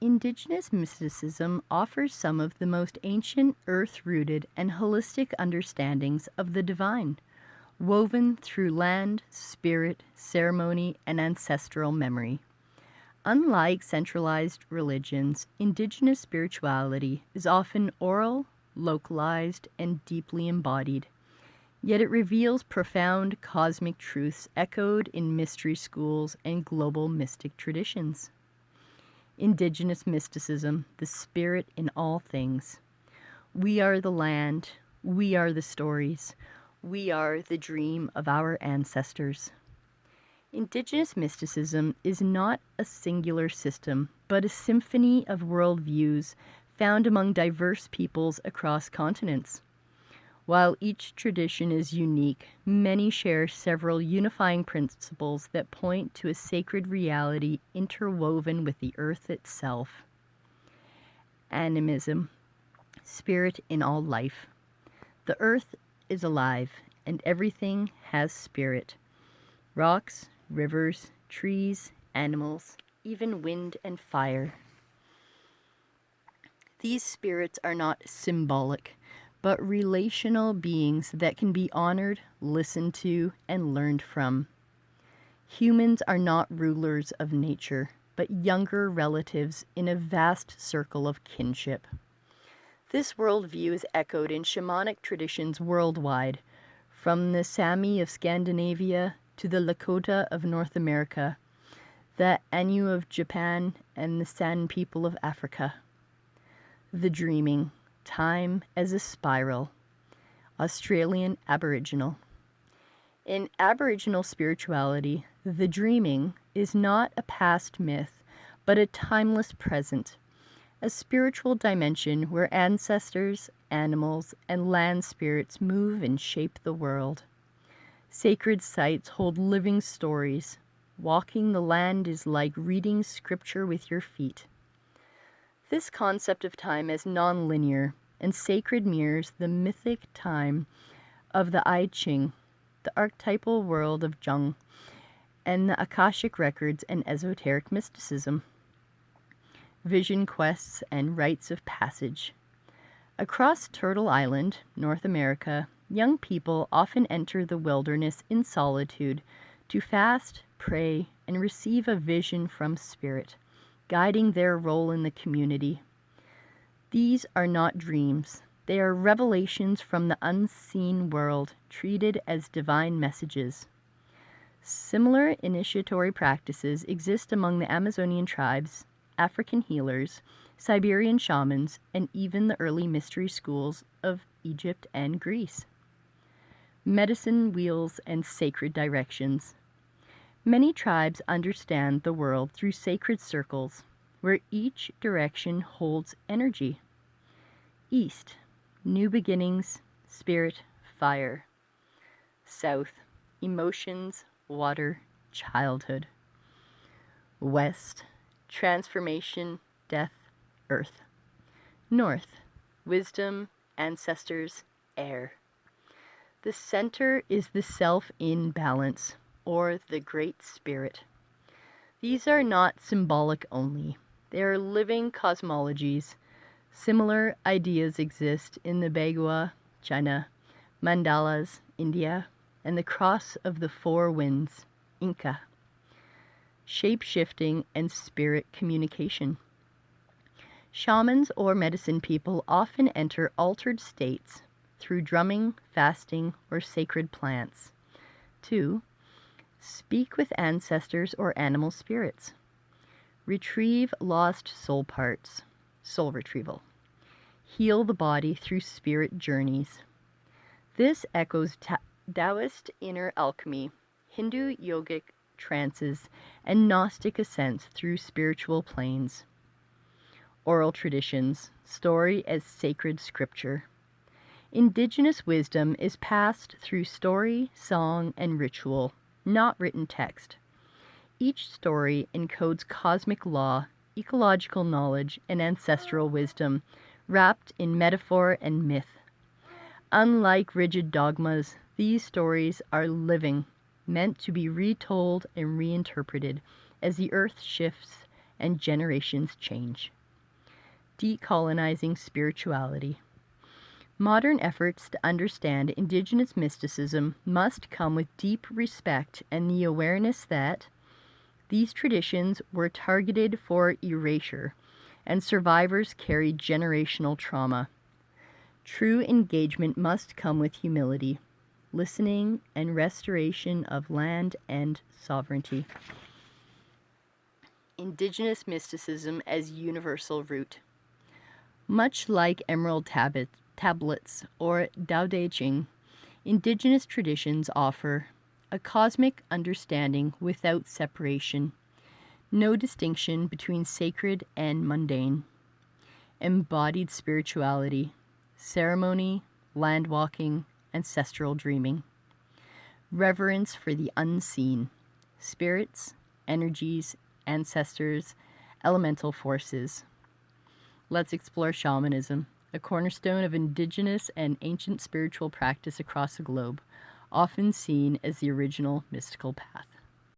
Indigenous mysticism offers some of the most ancient, earth-rooted, and holistic understandings of the divine, woven through land, spirit, ceremony, and ancestral memory. Unlike centralized religions, Indigenous spirituality is often oral, localized, and deeply embodied. Yet it reveals profound cosmic truths echoed in mystery schools and global mystic traditions. Indigenous mysticism, the spirit in all things. We are the land, we are the stories, we are the dream of our ancestors. Indigenous mysticism is not a singular system, but a symphony of worldviews found among diverse peoples across continents. While each tradition is unique, many share several unifying principles that point to a sacred reality interwoven with the earth itself. Animism, spirit in all life. The earth is alive, and everything has spirit. Rocks, rivers, trees, animals, even wind and fire. These spirits are not symbolic, but relational beings that can be honored, listened to, and learned from. Humans are not rulers of nature, but younger relatives in a vast circle of kinship. This worldview is echoed in shamanic traditions worldwide, from the Sami of Scandinavia to the Lakota of North America, the Ainu of Japan, and the San people of Africa. The dreaming. Time as a spiral. Australian Aboriginal. In Aboriginal spirituality, the dreaming is not a past myth, but a timeless present, a spiritual dimension where ancestors, animals, and land spirits move and shape the world. Sacred sites hold living stories. Walking the land is like reading scripture with your feet. This concept of time as non-linear and sacred mirrors the mythic time of the I Ching, the archetypal world of Jung, and the Akashic records and esoteric mysticism. Vision quests and rites of passage. Across Turtle Island, North America, young people often enter the wilderness in solitude to fast, pray, and receive a vision from spirit, guiding their role in the community. These are not dreams. They are revelations from the unseen world, treated as divine messages. Similar initiatory practices exist among the Amazonian tribes, African healers, Siberian shamans, and even the early mystery schools of Egypt and Greece. Medicine wheels and sacred directions. Many tribes understand the world through sacred circles, where each direction holds energy. East, new beginnings, spirit, fire. South, emotions, water, childhood. West, transformation, death, earth. North, wisdom, ancestors, air. The center is the self in balance, or the Great Spirit. These are not symbolic only. They are living cosmologies. Similar ideas exist in the Bagua, China, mandalas, India, and the cross of the four winds, Inca. Shape-shifting and spirit communication. Shamans or medicine people often enter altered states through drumming, fasting, or sacred plants. 2. Speak with ancestors or animal spirits. Retrieve lost soul parts. Soul retrieval. Heal the body through spirit journeys. This echoes Taoist inner alchemy, Hindu yogic trances, and Gnostic ascents through spiritual planes. Oral traditions, story as sacred scripture. Indigenous wisdom is passed through story, song, and ritual, not written text. Each story encodes cosmic law, ecological knowledge, and ancestral wisdom, wrapped in metaphor and myth. Unlike rigid dogmas, these stories are living, meant to be retold and reinterpreted as the earth shifts and generations change. Decolonizing spirituality. Modern efforts to understand Indigenous mysticism must come with deep respect and the awareness that these traditions were targeted for erasure, and survivors carry generational trauma. True engagement must come with humility, listening, and restoration of land and sovereignty. Indigenous mysticism as universal root. Much like emerald tablets or Tao Te Ching, Indigenous traditions offer a cosmic understanding without separation, no distinction between sacred and mundane, embodied spirituality, ceremony, land walking, ancestral dreaming, reverence for the unseen, spirits, energies, ancestors, elemental forces. Let's explore shamanism, a cornerstone of Indigenous and ancient spiritual practice across the globe, often seen as the original mystical path.